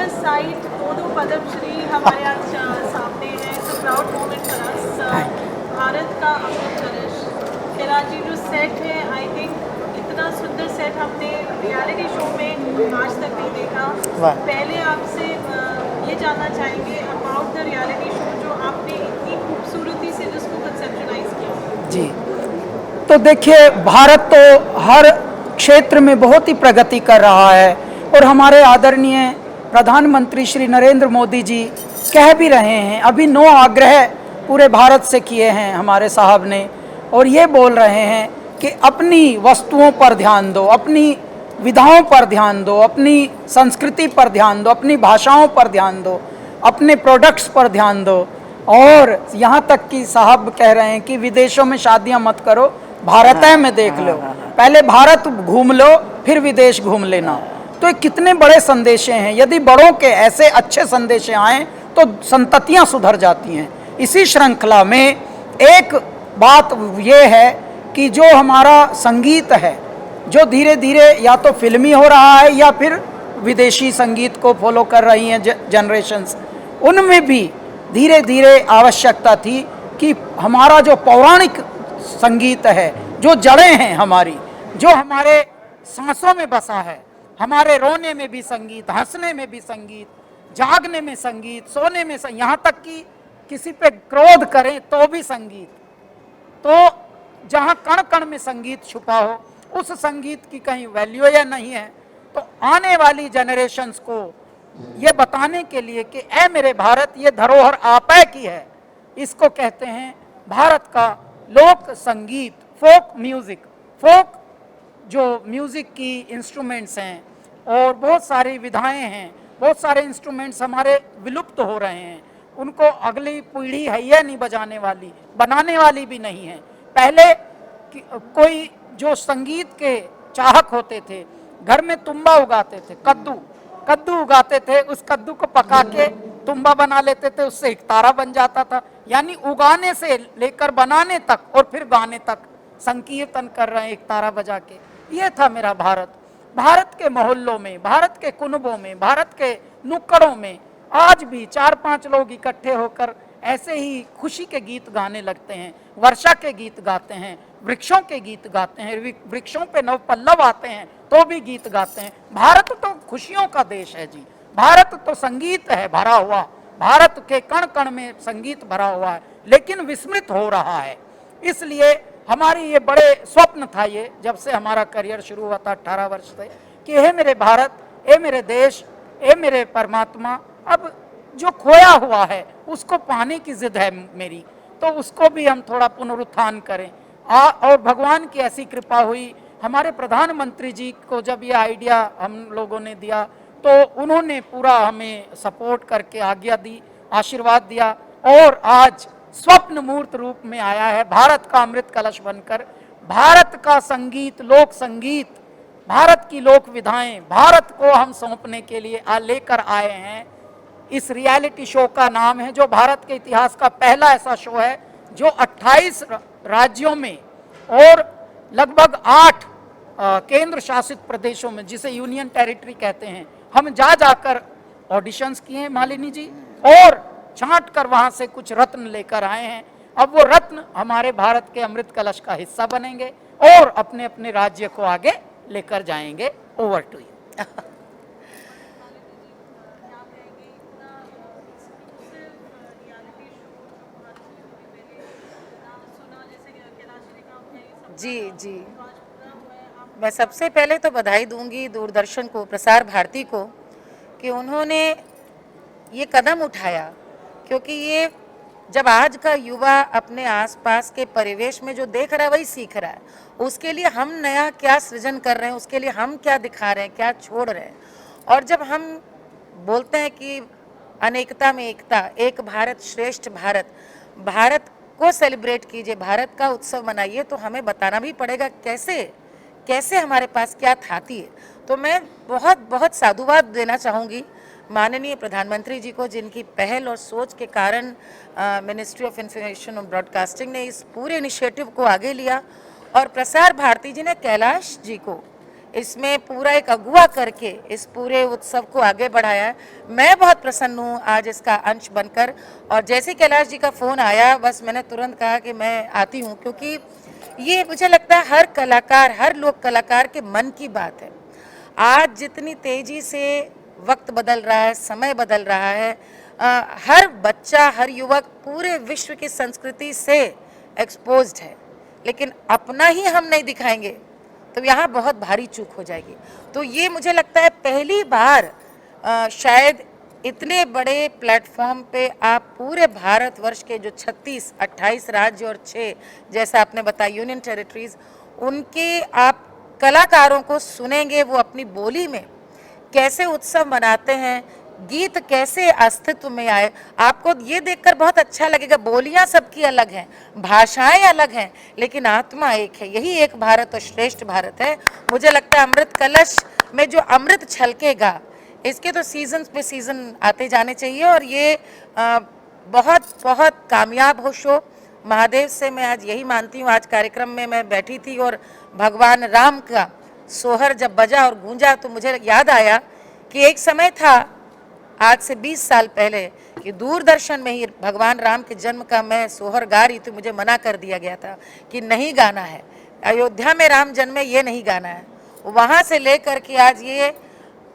sight, Modu Padam Shri हमारे आज सामने है. It's a proud moment for us. Bharat का अमृत कलश. कैलाश जो सेट है, I think इतना सुंदर सेट हमने रियलिटी शो में आज तक नहीं देखा. पहले आपसे ये जानना चाहेंगे अबाउट द रियलिटी शो जो आपने इतनी खूबसूरती से जिसको कंसेप्शलाइज किया. जी, तो देखिए, भारत तो हर क्षेत्र में बहुत ही प्रगति कर रहा है और हमारे आदरणीय प्रधानमंत्री श्री नरेंद्र मोदी जी कह भी रहे हैं, अभी 9 आग्रह पूरे भारत से किए हैं हमारे साहब ने, और ये बोल रहे हैं कि अपनी वस्तुओं पर ध्यान दो, अपनी विधाओं पर ध्यान दो, अपनी संस्कृति पर ध्यान दो, अपनी भाषाओं पर ध्यान दो, अपने प्रोडक्ट्स पर ध्यान दो। और यहाँ तक कि साहब कह रहे हैं कि विदेशों में शादियाँ मत करो, भारत में देख लो, पहले भारत घूम लो फिर विदेश घूम लेना। तो ये कितने बड़े संदेशे हैं। यदि बड़ों के ऐसे अच्छे संदेशे आएँ तो संततियाँ सुधर जाती हैं। इसी श्रृंखला में एक बात ये है कि जो हमारा संगीत है, जो धीरे धीरे या तो फिल्मी हो रहा है या फिर विदेशी संगीत को फॉलो कर रही हैं जनरेशन्स, उनमें भी धीरे धीरे आवश्यकता थी कि हमारा जो पौराणिक संगीत है, जो जड़ें हैं हमारी, जो हमारे सांसों में बसा है, हमारे रोने में भी संगीत, हंसने में भी संगीत, जागने में संगीत, सोने में संगीत, यहाँ तक कि किसी पे क्रोध करें तो भी संगीत। तो जहाँ कण कण में संगीत छुपा हो, उस संगीत की कहीं वैल्यू या नहीं है। तो आने वाली जनरेशन्स को ये बताने के लिए कि ऐ मेरे भारत, ये धरोहर आपै की है, इसको कहते हैं भारत का लोक संगीत, फोक म्यूजिक। फोक जो म्यूजिक की इंस्ट्रूमेंट्स हैं और बहुत सारी विधाएं हैं, बहुत सारे इंस्ट्रूमेंट्स हमारे विलुप्त हो रहे हैं, उनको अगली पीढ़ी हैया नहीं बजाने वाली, बनाने वाली भी नहीं है। पहले कोई जो संगीत के चाहक होते थे, घर में तुम्बा उगाते थे, कद्दू उगाते थे, उस कद्दू को पका के तुम्बा बना लेते थे, उससे एक तारा बन जाता था। यानी उगाने से लेकर बनाने तक और फिर गाने तक संकीर्तन कर रहे हैं एक तारा बजा के। ये था मेरा भारत। भारत के मोहल्लों में, भारत के कुनबों में, भारत के नुक्कड़ों में आज भी 4-5 लोग इकट्ठे होकर ऐसे ही खुशी के गीत गाने लगते हैं, वर्षा के गीत गाते हैं, वृक्षों के गीत गाते हैं, वृक्षों पे नव पल्लव आते हैं तो भी गीत गाते हैं। भारत तो खुशियों का देश है जी, भारत तो संगीत है भरा हुआ, भारत के कण कण में संगीत भरा हुआ है, लेकिन विस्मृत हो रहा है। इसलिए हमारी ये बड़े स्वप्न था, ये जब से हमारा करियर शुरू हुआ था 18 वर्ष से, कि हे मेरे भारत, हे मेरे देश, हे मेरे परमात्मा, अब जो खोया हुआ है उसको पाने की जिद है मेरी, तो उसको भी हम थोड़ा पुनरुत्थान करें। और भगवान की ऐसी कृपा हुई, हमारे प्रधानमंत्री जी को जब ये आइडिया हम लोगों ने दिया तो उन्होंने पूरा हमें सपोर्ट करके आज्ञा दी, आशीर्वाद दिया, और आज स्वप्न मूर्त रूप में आया है भारत का अमृत कलश बनकर। भारत का संगीत, लोक संगीत, भारत की लोक विधाएं भारत को हम सौंपने के लिए लेकर आए हैं। इस रियलिटी शो का नाम है, जो भारत के इतिहास का पहला ऐसा शो है जो 28 राज्यों में और लगभग 8 केंद्र शासित प्रदेशों में, जिसे यूनियन टेरिटरी कहते हैं, हम जाकर ऑडिशंस किए हैं मालिनी जी, और छांट कर वहां से कुछ रत्न लेकर आए हैं। अब वो रत्न हमारे भारत के अमृत कलश का हिस्सा बनेंगे और अपने अपने राज्य को आगे लेकर जाएंगे। Over to you. जी, मैं सबसे पहले तो बधाई दूंगी दूरदर्शन को, प्रसार भारती को, कि उन्होंने ये कदम उठाया, क्योंकि ये जब आज का युवा अपने आसपास के परिवेश में जो देख रहा है वही सीख रहा है, उसके लिए हम नया क्या सृजन कर रहे हैं, उसके लिए हम क्या दिखा रहे हैं, क्या छोड़ रहे हैं। और जब हम बोलते हैं कि अनेकता में एकता, एक भारत श्रेष्ठ भारत, भारत को सेलिब्रेट कीजिए, भारत का उत्सव मनाइए, तो हमें बताना भी पड़ेगा कैसे कैसे हमारे पास क्या थाती है। तो मैं बहुत बहुत साधुवाद देना चाहूँगी माननीय प्रधानमंत्री जी को, जिनकी पहल और सोच के कारण मिनिस्ट्री ऑफ इंफॉर्मेशन और ब्रॉडकास्टिंग ने इस पूरे इनिशिएटिव को आगे लिया, और प्रसार भारती जी ने कैलाश जी को इसमें पूरा एक अगुवा करके इस पूरे उत्सव को आगे बढ़ाया है। मैं बहुत प्रसन्न हूँ आज इसका अंश बनकर। और जैसे कैलाश जी का फ़ोन आया, बस मैंने तुरंत कहा कि मैं आती हूँ, क्योंकि ये मुझे लगता है हर कलाकार, हर लोक कलाकार के मन की बात है। आज जितनी तेज़ी से वक्त बदल रहा है, समय बदल रहा है, हर बच्चा, हर युवक पूरे विश्व की संस्कृति से एक्सपोज्ड है, लेकिन अपना ही हम नहीं दिखाएंगे तो यहाँ बहुत भारी चूक हो जाएगी। तो ये मुझे लगता है पहली बार शायद इतने बड़े प्लेटफॉर्म पे आप पूरे भारतवर्ष के जो 36, 28 राज्य और 6 जैसा आपने बताया यूनियन टेरिटरीज, उनके आप कलाकारों को सुनेंगे, वो अपनी बोली में कैसे उत्सव मनाते हैं, गीत कैसे अस्तित्व में आए। आपको ये देखकर बहुत अच्छा लगेगा। बोलियां सबकी अलग हैं, भाषाएं अलग हैं, लेकिन आत्मा एक है। यही एक भारत और श्रेष्ठ भारत है। मुझे लगता है अमृत कलश में जो अमृत छलकेगा, इसके तो सीजन पे सीजन आते जाने चाहिए। और ये बहुत बहुत कामयाब हो शो। महादेव से मैं आज यही मानती हूँ। आज कार्यक्रम में मैं बैठी थी और भगवान राम का सोहर जब बजा और गूंजा तो मुझे याद आया कि एक समय था आज से 20 साल पहले कि दूरदर्शन में ही भगवान राम के जन्म का मैं सोहर गा रही थी। मुझे मना कर दिया गया था कि नहीं गाना है, अयोध्या में राम जन्मे, ये नहीं गाना है। वहाँ से लेकर के आज ये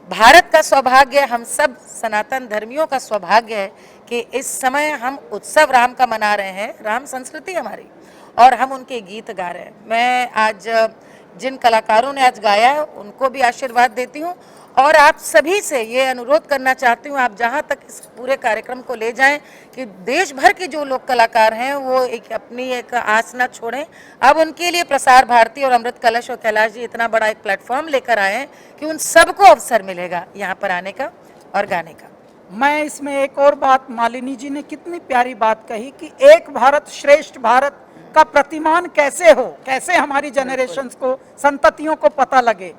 भारत का सौभाग्य, हम सब सनातन धर्मियों का सौभाग्य है कि इस समय हम उत्सव राम का मना रहे हैं। राम संस्कृति हमारी, और हम उनके गीत गा रहे हैं। मैं आज जिन कलाकारों ने आज गाया है उनको भी आशीर्वाद देती हूँ, और आप सभी से ये अनुरोध करना चाहती हूँ, आप जहाँ तक इस पूरे कार्यक्रम को ले जाएं कि देश भर के जो लोग कलाकार हैं वो एक अपनी एक आस न छोड़ें। अब उनके लिए प्रसार भारती और अमृत कलश और कैलाश जी इतना बड़ा एक प्लेटफॉर्म लेकर आए हैं कि उन सबको अवसर मिलेगा यहाँ पर आने का और गाने का। मैं इसमें एक और बात, मालिनी जी ने कितनी प्यारी बात कही कि एक भारत श्रेष्ठ भारत का प्रतिमान कैसे हो, कैसे हमारी जनरेशन्स को, संततियों को पता लगे।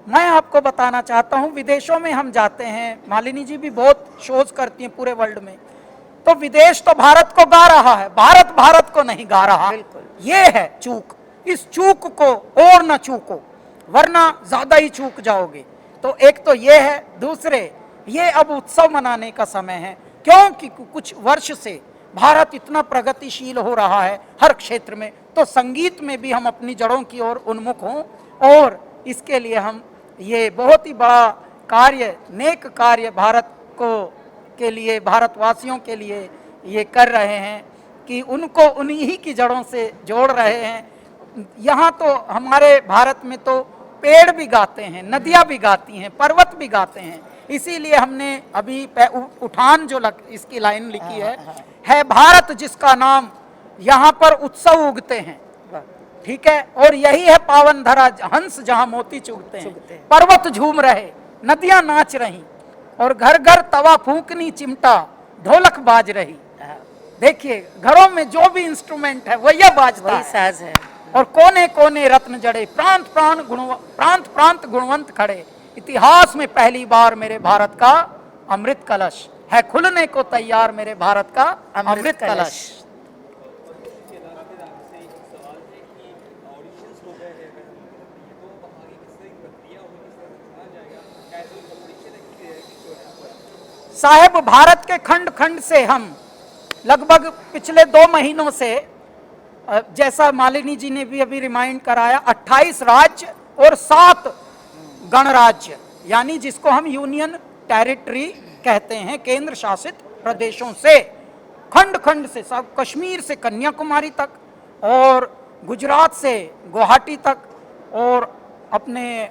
मैं आपको बताना चाहता हूं, विदेशों में हम जाते हैं, मालिनी जी भी बहुत शोज करती हैं पूरे वर्ल्ड में, तो विदेश तो भारत को गा रहा है, भारत भारत को नहीं गा रहा। ये है चूक। इस चूक को और न चूको, वरना ज्यादा ही चूक जाओगे। तो एक तो ये है। दूसरे, ये अब उत्सव मनाने का समय है, क्योंकि कुछ वर्ष से भारत इतना प्रगतिशील हो रहा है हर क्षेत्र में, तो संगीत में भी हम अपनी जड़ों की ओर उन्मुख हों। और इसके लिए हम ये बहुत ही बड़ा कार्य, नेक कार्य भारत को के लिए, भारतवासियों के लिए ये कर रहे हैं कि उनको उन्हीं की जड़ों से जोड़ रहे हैं। यहाँ तो हमारे भारत में तो पेड़ भी गाते हैं, नदियाँ भी गाती हैं, पर्वत भी गाते हैं। इसीलिए हमने अभी उठान जो इसकी लाइन लिखी है भारत जिसका नाम, यहाँ पर उत्सव उगते हैं, ठीक है। और यही है पावन धरा, हंस जहाँ मोती चुगते हैं, पर्वत झूम रहे, नदियाँ नाच रही, और घर घर तवा फूकनी चिमटा ढोलक बाज रही। देखिए घरों में जो भी इंस्ट्रूमेंट है वही बाजता है, साज है। और कोने कोने रत्न जड़े, प्रांत प्रांत गुणवंत खड़े। इतिहास में पहली बार मेरे भारत का अमृत कलश है खुलने को तैयार, मेरे भारत का अमृत कलश। साहेब, भारत के खंड खंड से हम लगभग पिछले 2 महीनों से, जैसा मालिनी जी ने भी अभी रिमाइंड कराया, 28 राज्य और 7 गणराज्य, यानी जिसको हम यूनियन टेरिटरी कहते हैं, केंद्र शासित प्रदेशों से, खंड खंड से, सब कश्मीर से कन्याकुमारी तक, और गुजरात से गुवाहाटी तक, और अपने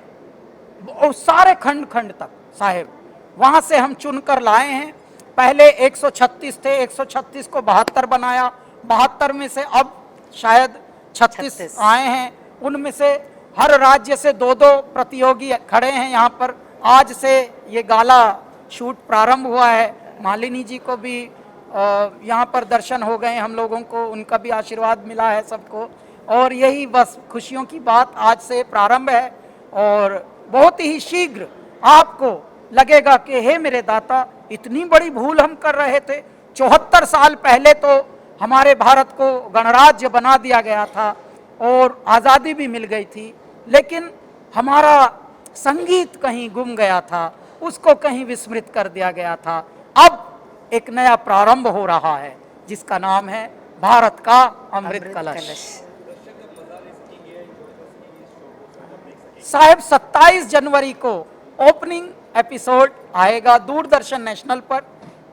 सारे खंड खंड तक साहेब वहाँ से हम चुनकर लाए हैं। पहले 136 थे, 136 को 72 बनाया, 72 में से अब शायद 36 आए हैं। उनमें से हर राज्य से 2-2 प्रतियोगी खड़े हैं यहाँ पर। आज से ये गाला शूट प्रारंभ हुआ है। मालिनी जी को भी यहाँ पर दर्शन हो गए हम लोगों को, उनका भी आशीर्वाद मिला है सबको, और यही बस खुशियों की बात आज से प्रारंभ है। और बहुत ही शीघ्र आपको लगेगा कि हे मेरे दाता, इतनी बड़ी भूल हम कर रहे थे। 74 साल पहले तो हमारे भारत को गणराज्य बना दिया गया था और आज़ादी भी मिल गई थी, लेकिन हमारा संगीत कहीं गुम गया था, उसको कहीं विस्मृत कर दिया गया था। अब एक नया प्रारंभ हो रहा है जिसका नाम है भारत का अमृत कलश। साहब 27 जनवरी को ओपनिंग एपिसोड आएगा दूरदर्शन नेशनल पर।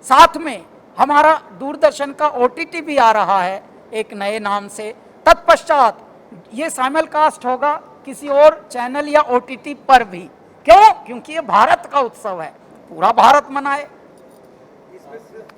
साथ में हमारा दूरदर्शन का OTT भी आ रहा है एक नए नाम से। तत्पश्चात ये साइमलकास्ट होगा किसी और चैनल या OTT पर भी। क्यों? क्योंकि ये भारत का उत्सव है, पूरा भारत मनाए।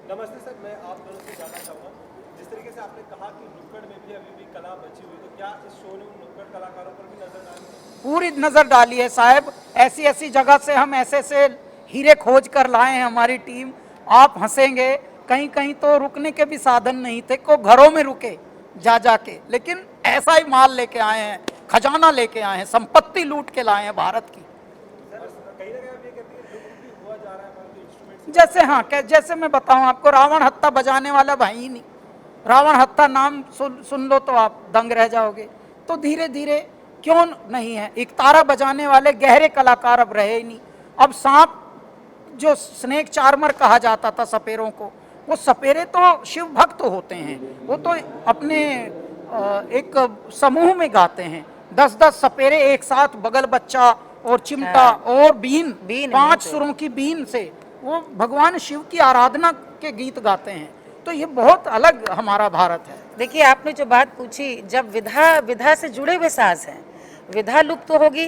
नमस्ते सर, मैं आप दोनों से जानना चाहूँगा, जिस तरीके से आपने कहा कि नुक्कड़ में भी अभी भी कला बची हुई, तो क्या इस शो ने उन नुक्कड़ कलाकारों पर भी नजर डाली है? पूरी नज़र डाली है साहब। ऐसी ऐसी जगह से हम ऐसे ऐसे हीरे खोज कर लाए हैं हमारी टीम, आप हंसेंगे। कहीं कहीं तो रुकने के भी साधन नहीं थे, को घरों में रुके जा जाके, लेकिन ऐसा ही माल लेके आए हैं, खजाना लेके आए हैं, संपत्ति लूट के लाए हैं भारत की। जैसे हाँ, जैसे मैं बताऊं आपको, रावण हत्था बजाने वाला भाई ही नहीं। रावण हत्था नाम सुन लो तो आप दंग रह जाओगे। तो धीरे धीरे क्यों नहीं है, एक तारा बजाने वाले गहरे कलाकार अब रहे ही नहीं। अब सांप जो स्नेक चार्मर कहा जाता था सपेरों को, वो सपेरे तो शिव भक्त होते हैं, वो तो अपने एक समूह में गाते हैं। 10-10 सपेरे एक साथ, बगल बच्चा और चिमटा और बीन 5 सुरों की बीन से वो भगवान शिव की आराधना के गीत गाते हैं। तो ये बहुत अलग हमारा भारत है। देखिए, आपने जो बात पूछी, जब विधा से जुड़े हुए साज हैं, विधा लुप्त होगी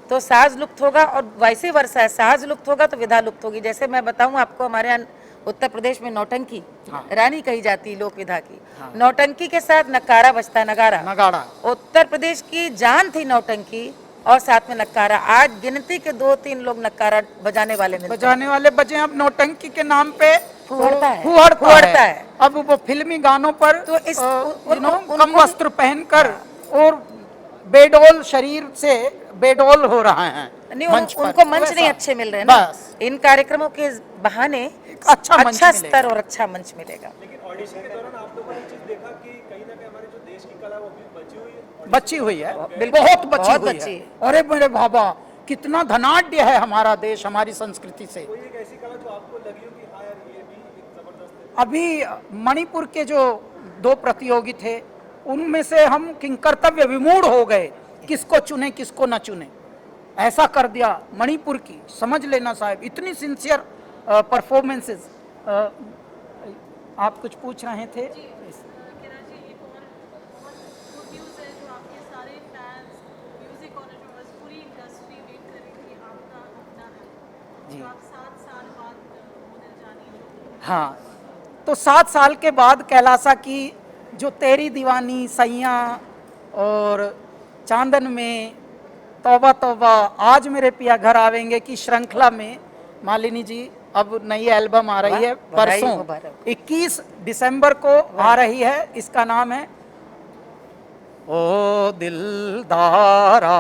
तो साज लुप्त होगा, और वैसे वर्षा है, साज लुप्त होगा तो विधा लुप्त होगी। जैसे मैं बताऊं आपको, हमारे यहाँ उत्तर प्रदेश में नौटंकी रानी कही जाती है लोक विधा की। नौटंकी के साथ नकारा बजता है, नगाड़ा। उत्तर प्रदेश की जान थी नौटंकी और साथ में नक्कारा। आज गिनती के 2-3 लोग नक्कारा बजाने वाले बजे। अब नौटंकी के नाम पे फुहड़ता है। अब वो फिल्मी गानों पर तो इस कम वस्त्र पहनकर और बेडोल शरीर से बेडोल हो रहा है। उनको मंच नहीं अच्छे मिल रहे हैं ना। इन कार्यक्रमों के बहाने अच्छा स्तर और अच्छा मंच मिलेगा। लेकिन ऑडिशन के दौरान आप लोगों ने चीज देखा कि कहीं ना कहीं हमारे जो देश की कला वो भी बची हुई है, बहुत बची है। अरे मेरे बाबा, कितना धनाढ्य है हमारा देश हमारी संस्कृति से। कोई एक ऐसी कला जो आपको लगी हो कि हाँ यार ये भी एक जबरदस्त है? अभी मणिपुर के जो 2 प्रतियोगी थे, उनमें से हम किंकर्तव्य विमूढ़ हो गए, किसको चुने किसको न चुने। ऐसा कर दिया मणिपुर की, समझ लेना साहब, इतनी सिंसियर परफॉर्मेंसेस। आप कुछ पूछ रहे थे? हाँ, तो 7 साल के बाद कैलासा की जो तेरी दीवानी, सैया और चांदन में, तौबा तौबा, आज मेरे पिया घर आवेंगे की श्रृंखला में मालिनी जी अब नई एल्बम आ रही है परसों 21 दिसंबर को आ रही है। इसका नाम है ओ दिलदारा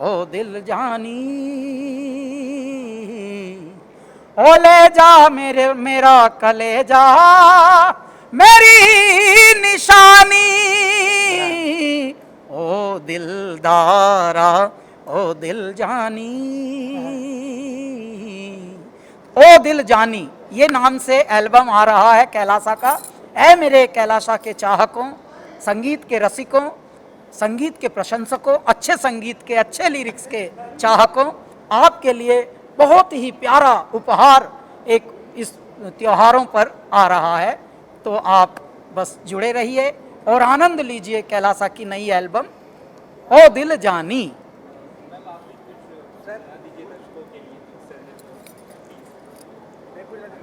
ओ दिल जानी, ओ ले जा मेरा कलेजा मेरी निशानी, ओ दिलदारा ओ दिल जानी, ओ दिल जानी, ये नाम से एल्बम आ रहा है कैलासा का। ऐ मेरे कैलासा के चाहकों, संगीत के रसिकों, संगीत के प्रशंसकों, अच्छे संगीत के, अच्छे लिरिक्स के चाहकों, आपके लिए बहुत ही प्यारा उपहार एक इस त्योहारों पर आ रहा है। तो आप बस जुड़े रहिए और आनंद लीजिए कैलासा की नई एल्बम ओ दिल जानी।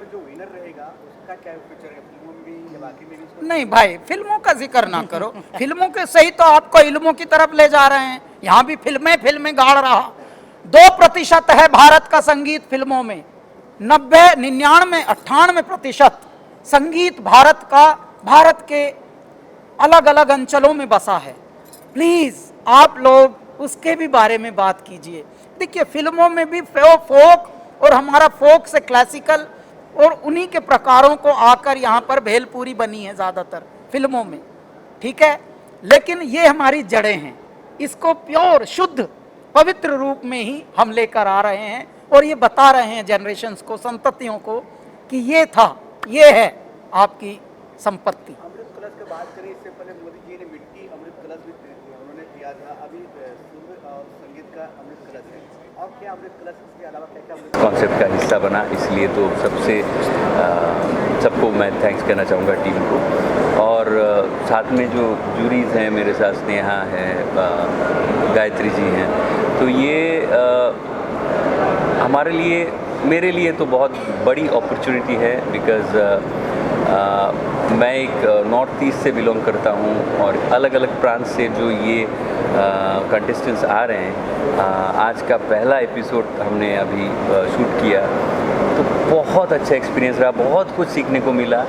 जो विनर रहेगा उसका क्या फ्यूचर है, फिल्मों में भी या बाकी में भी? नहीं भाई, फिल्मों का जिक्र ना करो। फिल्मों के सही तो आपको इल्मों की तरफ ले जा रहे हैं, यहाँ भी फिल्में गाड़ रहा। 2% है भारत का संगीत फिल्मों में, 90, 99, 98% संगीत भारत का, भारत के अलग अलग अंचलों में बसा है। प्लीज आप लोग उसके भी बारे में बात कीजिए। देखिए, फिल्मों में भी फोक और हमारा फोक से क्लासिकल और उन्हीं के प्रकारों को आकर यहाँ पर भेलपूरी बनी है ज़्यादातर फिल्मों में, ठीक है। लेकिन ये हमारी जड़ें हैं, इसको प्योर शुद्ध पवित्र रूप में ही हम लेकर आ रहे हैं और ये बता रहे हैं जनरेशन्स को, संततियों को कि ये था, ये है आपकी संपत्ति। अमृत कलश की बात करें, इससे पहले मोदी जी ने मिट्टी अमृत कलश भी उन्होंने दिया था, अभी सुर और संगीत का अमृत कलश है, और क्या अमृत कलश इसके अलावा क्या क्या कॉन्सेप्ट का हिस्सा बना, इसलिए तो सबको मैं थैंक्स कहना चाहूँगा टीम को। और साथ में जो जूरीज हैं मेरे साथ, स्नेहा है, गायत्री जी हैं, तो ये हमारे लिए, मेरे लिए तो बहुत बड़ी अपॉर्चुनिटी है, बिकॉज़ मैं एक नॉर्थ ईस्ट से बिलोंग करता हूँ और अलग अलग प्रांत से जो ये कंटेस्टेंट्स आ रहे हैं, आज का पहला एपिसोड हमने अभी शूट किया, तो बहुत अच्छा एक्सपीरियंस रहा, बहुत कुछ सीखने को मिला।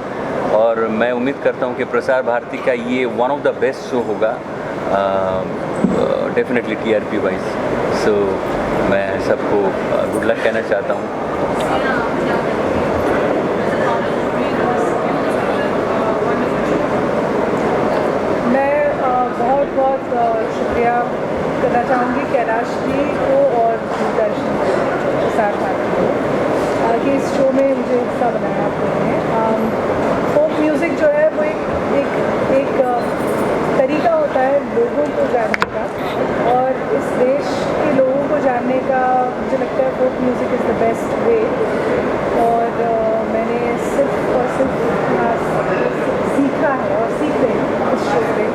और मैं उम्मीद करता हूँ कि प्रसार भारती का ये one of the best show होगा, डेफिनेटली TRP वाइज। सो मैं सबको गुड लक कहना चाहता हूँ। बहुत बहुत शुक्रिया करना चाहूँगी कैलाश जी को और दूरदर्शन प्रसार भारती को कि इस शो में मुझे हिस्सा बनाया आप लोगों ने। फोक म्यूज़िक जो है वो एक तरीका होता है लोगों को जानने का, और इस देश के लोगों को जानने का मुझे लगता है folk music is the best way. और मैंने सिर्फ और सिर्फ सीखा है और सीख रही हूँ इस शो से,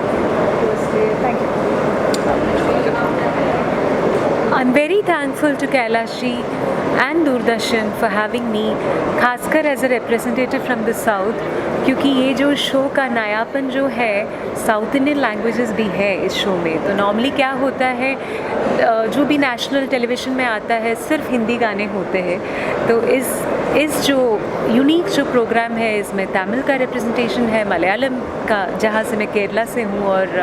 तो इसलिए thank you. I'm very thankful to Kailash ji and Doordarshan for having me, खासकर as a representative from the south, क्योंकि ये जो शो का नयापन जो है, साउथ इंडियन लैंग्वेजेस भी है इस शो में। तो नॉर्मली क्या होता है, जो भी नेशनल टेलीविज़न में आता है सिर्फ हिंदी गाने होते हैं, तो इस जो यूनिक जो प्रोग्राम है इसमें तमिल का रिप्रेजेंटेशन है, मलयालम का, जहाँ से मैं केरला से हूँ, और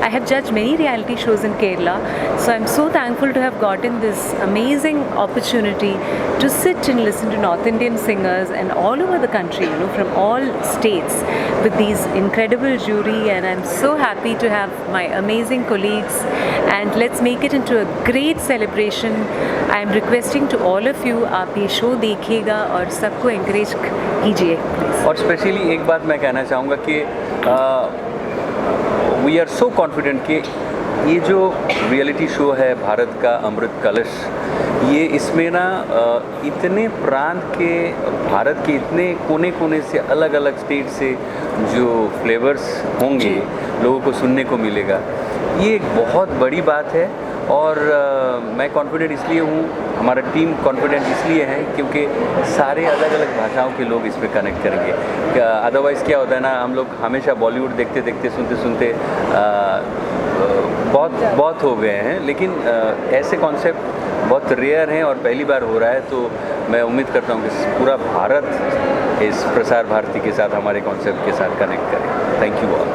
आई हैव जज many reality shows in Kerala, so I am so thankful to have gotten this amazing opportunity to sit and listen to North Indian singers and all over the country, you know, from all states, with these incredible jury, and I'm so happy to have my amazing colleagues, and let's make it into a great celebration. I am requesting to all of you, आप ये show देखिएगा और सबको encourage कीजिए please. और specially एक बात मैं कहना चाहूँगा कि वी आर सो कॉन्फिडेंट कि ये जो रियलिटी शो है भारत का अमृत कलश, ये इसमें ना इतने प्रांत के, भारत के इतने कोने कोने से, अलग अलग स्टेट से जो फ्लेवर्स होंगे लोगों को सुनने को मिलेगा, ये एक बहुत बड़ी बात है। और मैं कॉन्फिडेंट इसलिए हूँ, हमारा टीम कॉन्फिडेंट इसलिए है क्योंकि सारे अलग अलग भाषाओं के लोग इसमें कनेक्ट करेंगे। अदरवाइज़ क्या होता है ना, हम लोग हमेशा बॉलीवुड देखते देखते, सुनते सुनते बहुत हो गए हैं, लेकिन ऐसे कॉन्सेप्ट बहुत रेयर हैं और पहली बार हो रहा है। तो मैं उम्मीद करता हूँ कि पूरा भारत इस प्रसार भारती के साथ, हमारे कॉन्सेप्ट के साथ कनेक्ट करे। Thank you all.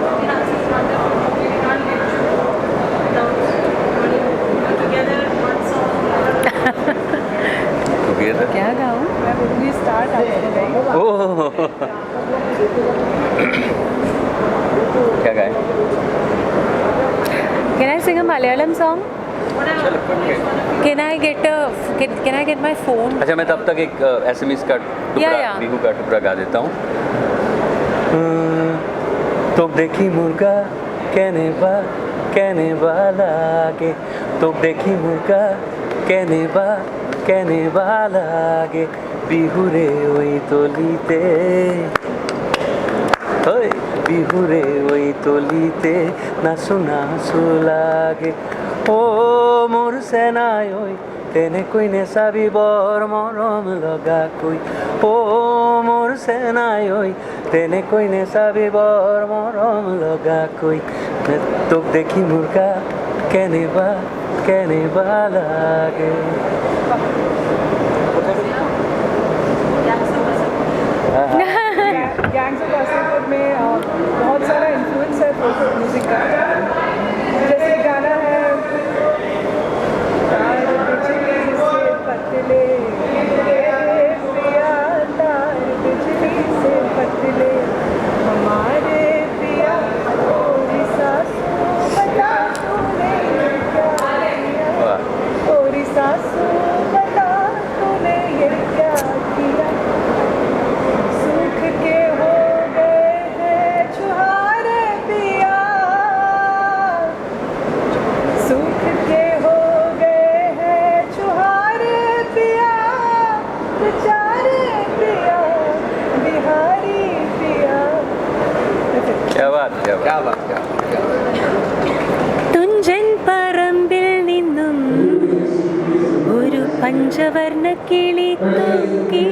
क्या गाऊँ? मैं बोलूँगी स्टार्ट आपको। ओह, क्या गाएं? Can I sing a Malayalam song? Can I get my phone? अच्छा, मैं तब तक एक SMS का टुकड़ा, बिहू का टुकड़ा गा देता हूँ। तो देखी मुर्गा कहने वाला आगे, तो देखी मुर्गा कहने वाला आगे, बिहू रे वही तोलीते, बिहू रे वही तोलीते, ना सुना सुलागे, ओ मोर सेनाय ओई तेने कोई ने साबी बर मरम लगा कोई, ओ मोर सेनाय ओई तेने कोई ने साबी बर मरम लगा कोई, तो देखी मुर्गा कहने वाला आगे। गैंग्स ऑफ वासेपुर में बहुत सारा इन्फ्लुएंस है फोक म्यूज़िक का। जैसे गाना है बिजली से पतले, बिजली से पतले हमारे पिया, सासू बता तूने क्या किया। क्या बात क्या बात क्या बात क्या തുഞ്ചൻ പറമ്പിൽ നിന്നും ഒരു പഞ്ചവർണ്ണ കിളി തൂക്കി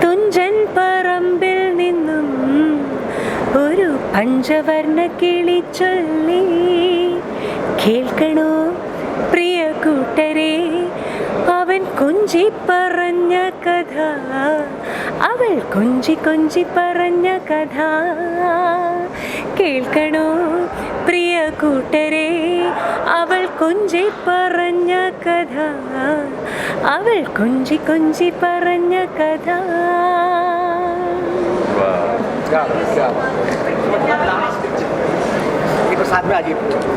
തുഞ്ചൻ പറമ്പിൽ നിന്നും ഒരു പഞ്ചവർണ്ണ കിളി ചൊല്ലി കേൾക്കണോ പ്രിയ കൂട്ടരെ അവൻ കൊഞ്ചി പറഞ്ഞ കഥ അവൾ കൊഞ്ചി കൊഞ്ചി പറഞ്ഞ കഥ കേൾക്കണോ പ്രിയ കൂട്ടരെ അവൾ കൊഞ്ചി പറഞ്ഞ കഥ അവൾ കൊഞ്ചി കൊഞ്ചി പറഞ്ഞ കഥ बात एक साथ में आ जाइए